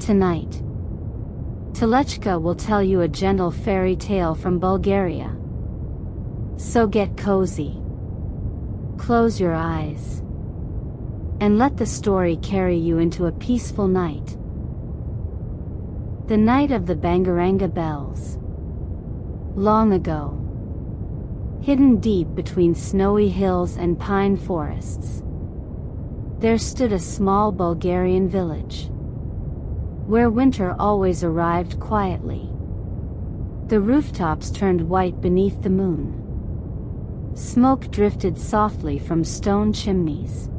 Tonight, Talechka will tell you a gentle fairy tale from Bulgaria. So get cozy, close your eyes, and let the story carry you into a peaceful night. The night of the Bangaranga bells. Long ago, hidden deep between snowy hills and pine forests, there stood a small Bulgarian village, where winter always arrived quietly. The rooftops turned white beneath the moon. Smoke drifted softly from stone chimneys,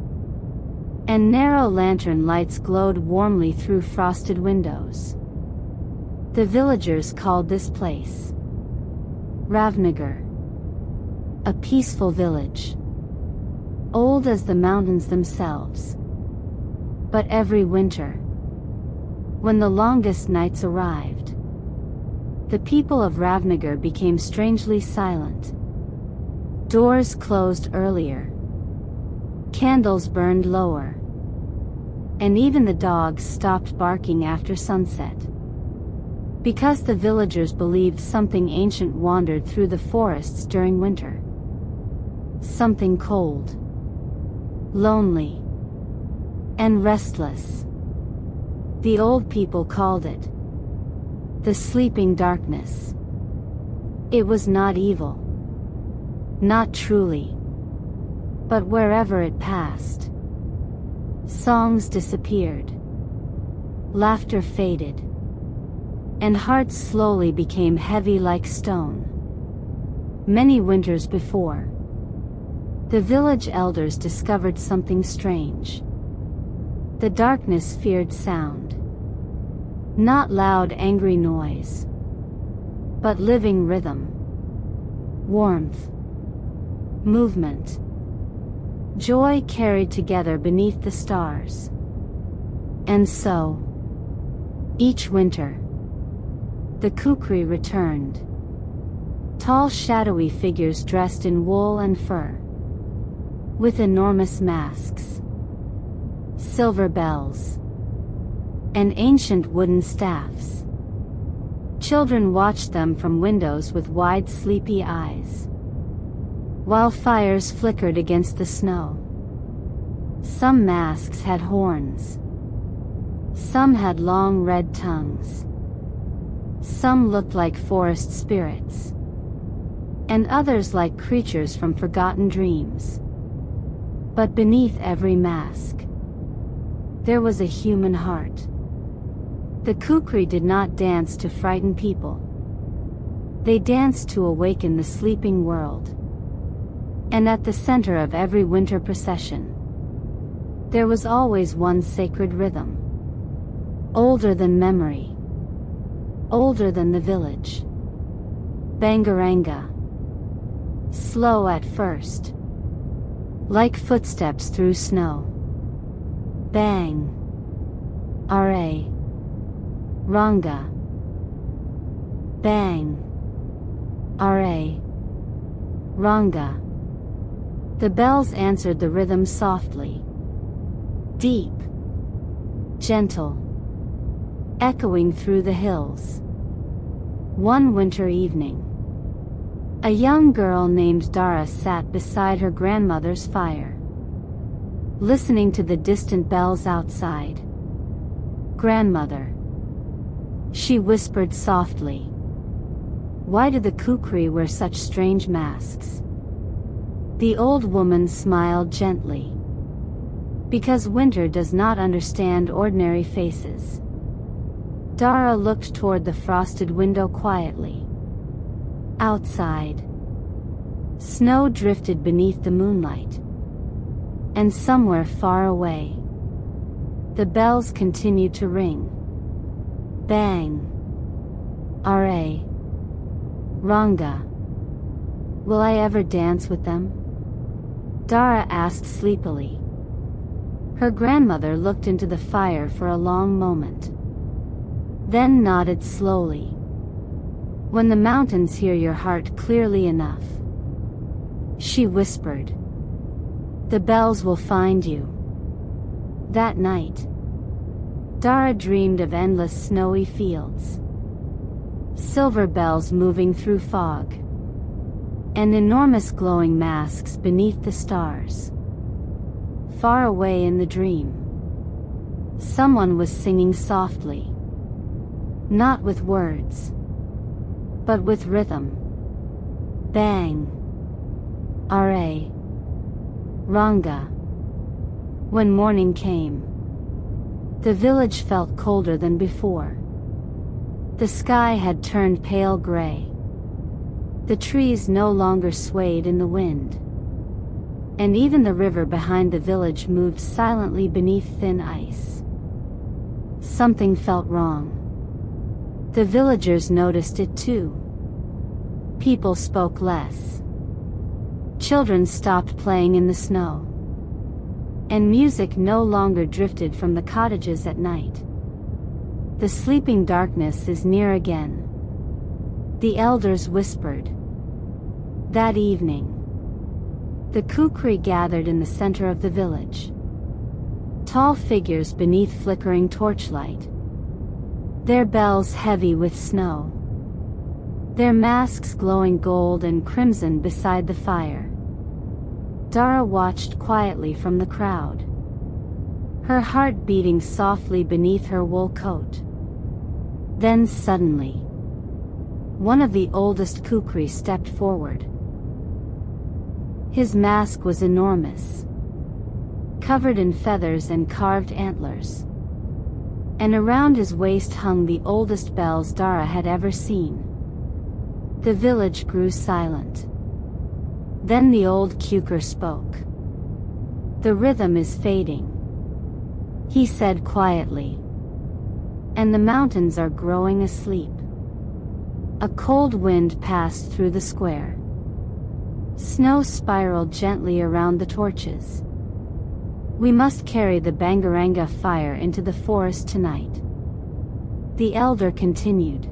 and narrow lantern lights glowed warmly through frosted windows. The villagers called this place Ravnagar, a peaceful village, old as the mountains themselves. But every winter, when the longest nights arrived, the people of Ravnagar became strangely silent. Doors closed earlier, candles burned lower, and even the dogs stopped barking after sunset. Because the villagers believed something ancient wandered through the forests during winter. Something cold, lonely, and restless. The old people called it the sleeping darkness. It was not evil, not truly, but wherever it passed, songs disappeared, laughter faded, and hearts slowly became heavy like stone. Many winters before, the village elders discovered something strange. The darkness feared sound. Not loud angry noise, but living rhythm, warmth, movement, joy carried together beneath the stars. And so, each winter, the Kukeri returned. Tall shadowy figures dressed in wool and fur, with enormous masks, silver bells, and ancient wooden staffs. Children watched them from windows with wide sleepy eyes, while fires flickered against the snow. Some masks had horns, some had long red tongues, some looked like forest spirits, and others like creatures from forgotten dreams. But beneath every mask, there was a human heart. The Kukeri did not dance to frighten people. They danced to awaken the sleeping world. And at the center of every winter procession, there was always one sacred rhythm, older than memory, older than the village. Bangaranga. Slow at first, like footsteps through snow. Bang. Ra. Ranga. Bang. Ra. Ranga. The bells answered the rhythm softly, deep, gentle, echoing through the hills. One winter evening, a young girl named Dara sat beside her grandmother's fire, listening to the distant bells outside. "Grandmother," she whispered softly, "why do the Kukeri wear such strange masks?" The old woman smiled gently. "Because winter does not understand ordinary faces." Dara looked toward the frosted window quietly. Outside, snow drifted beneath the moonlight. And somewhere far away, the bells continued to ring. Bang. Ra. Ranga. Will I ever dance with them? Dara asked sleepily. Her grandmother looked into the fire for a long moment, then nodded slowly. "When the mountains hear your heart clearly enough," she whispered, "the bells will find you." That night, Dara dreamed of endless snowy fields, silver bells moving through fog, and enormous glowing masks beneath the stars. Far away in the dream, someone was singing softly, not with words, but with rhythm. Bang! Ra! Ranga! When morning came, the village felt colder than before. The sky had turned pale gray. The trees no longer swayed in the wind, and even the river behind the village moved silently beneath thin ice. Something felt wrong. The villagers noticed it too. People spoke less. Children stopped playing in the snow, and music no longer drifted from the cottages at night. The sleeping darkness is near again, the elders whispered. That evening, the Kukeri gathered in the center of the village. Tall figures beneath flickering torchlight, their bells heavy with snow, their masks glowing gold and crimson beside the fire. Dara watched quietly from the crowd, her heart beating softly beneath her wool coat. Then suddenly, one of the oldest Kukeri stepped forward. His mask was enormous, covered in feathers and carved antlers, and around his waist hung the oldest bells Dara had ever seen. The village grew silent. Then the old Kukeri spoke. The rhythm is fading, he said quietly, and the mountains are growing asleep. A cold wind passed through the square. Snow spiraled gently around the torches. We must carry the Bangaranga fire into the forest tonight, the elder continued,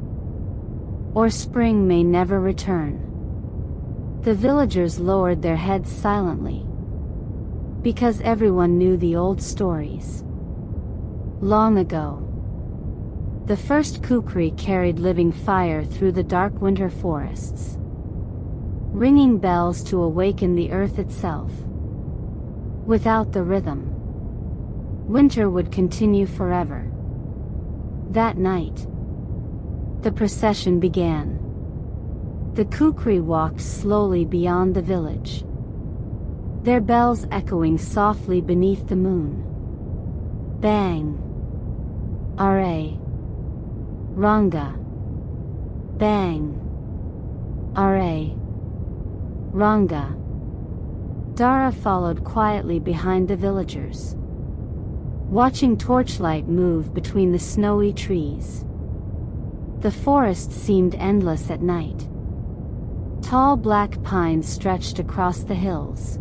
or spring may never return. The villagers lowered their heads silently, because everyone knew the old stories. Long ago, the first Kukeri carried living fire through the dark winter forests, ringing bells to awaken the earth itself. Without the rhythm, winter would continue forever. That night, the procession began. The Kukeri walked slowly beyond the village, their bells echoing softly beneath the moon. Bang! Ra! Ranga! Bang! Ra! Ranga! Dara followed quietly behind the villagers, watching torchlight move between the snowy trees. The forest seemed endless at night. Tall black pines stretched across the hills,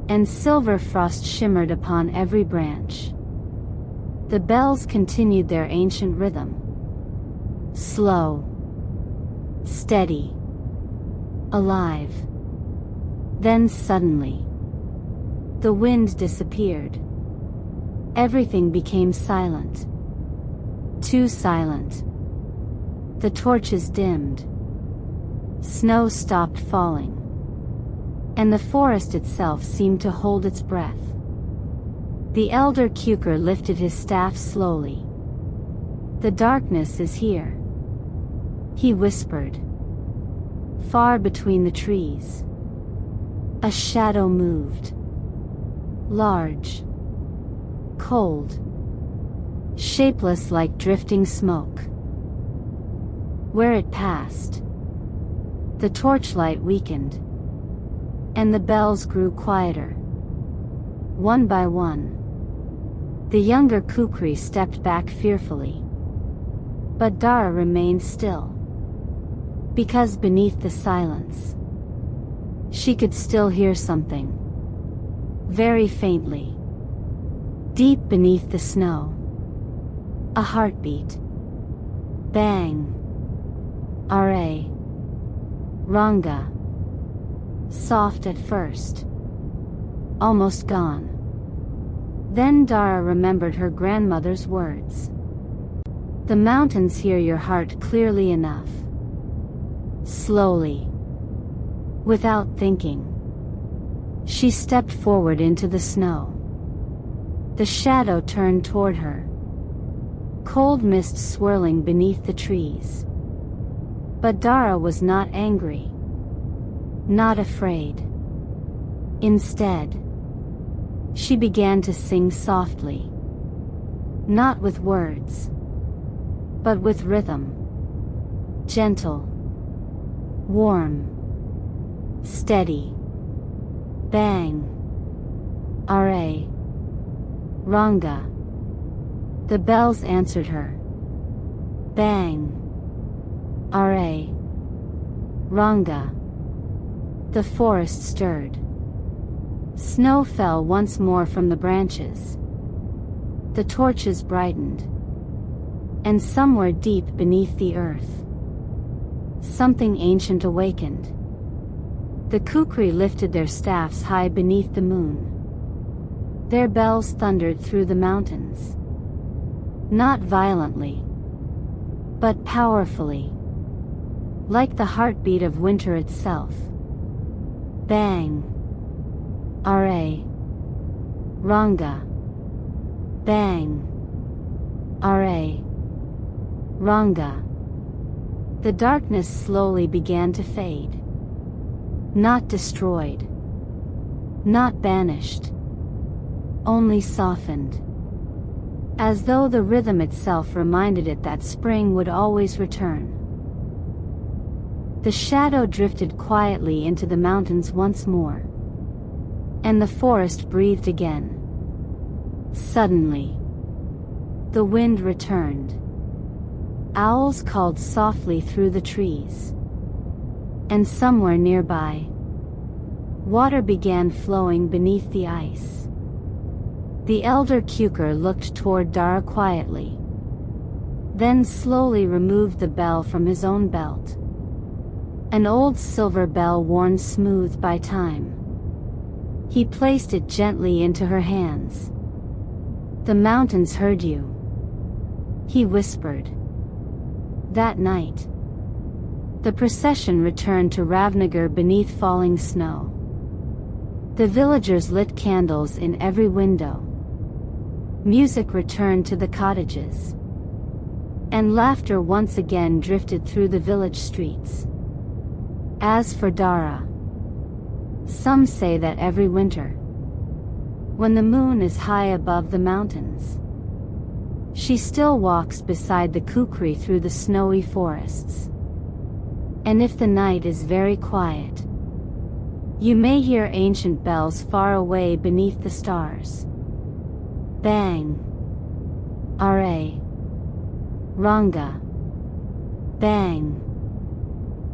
and silver frost shimmered upon every branch. The bells continued their ancient rhythm. Slow, steady, alive. Then suddenly, the wind disappeared. Everything became silent. Too silent. The torches dimmed. Snow stopped falling, and the forest itself seemed to hold its breath. The elder Kukeri lifted his staff slowly. The darkness is here, he whispered. Far between the trees, a shadow moved. Large, cold, shapeless like drifting smoke. Where it passed, the torchlight weakened, and the bells grew quieter. One by one, the younger Kukeri stepped back fearfully. But Dara remained still, because beneath the silence, she could still hear something, very faintly, deep beneath the snow. A heartbeat. Bang! Ra! Ranga. Soft at first, almost gone. Then Dara remembered her grandmother's words. The mountains hear your heart clearly enough. Slowly, without thinking, she stepped forward into the snow. The shadow turned toward her. Cold mist swirling beneath the trees. But Dara was not angry. Not afraid. Instead, she began to sing softly. Not with words, but with rhythm. Gentle. Warm. Steady. Bang. Are. Ranga. The bells answered her. Bang. Are. Ranga. The forest stirred. Snow fell once more from the branches. The torches brightened. And somewhere deep beneath the earth, something ancient awakened. The Kukeri lifted their staffs high beneath the moon. Their bells thundered through the mountains. Not violently, but powerfully. Like the heartbeat of winter itself. Bang. Are. Ranga. Bang. Are. Ranga. The darkness slowly began to fade. Not destroyed. Not banished. Only softened. As though the rhythm itself reminded it that spring would always return. The shadow drifted quietly into the mountains once more. And the forest breathed again. Suddenly, the wind returned. Owls called softly through the trees. And somewhere nearby, water began flowing beneath the ice. The elder Kukeri looked toward Dara quietly. Then slowly removed the bell from his own belt. An old silver bell worn smooth by time. He placed it gently into her hands. The mountains heard you, he whispered. That night, the procession returned to Ravnagar beneath falling snow. The villagers lit candles in every window. Music returned to the cottages. And laughter once again drifted through the village streets. As for Dara, some say that every winter, when the moon is high above the mountains, she still walks beside the Kukeri through the snowy forests. And if the night is very quiet, you may hear ancient bells far away beneath the stars. Bang. Are. Ranga. Bang.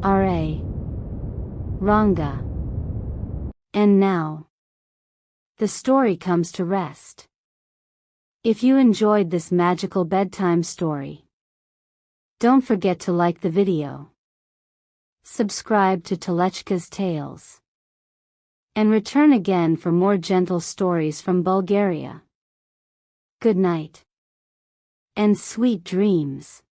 Are. Ranga. And now, the story comes to rest. If you enjoyed this magical bedtime story, don't forget to like the video, subscribe to Talechka's Tales, and return again for more gentle stories from Bulgaria. Good night, and sweet dreams.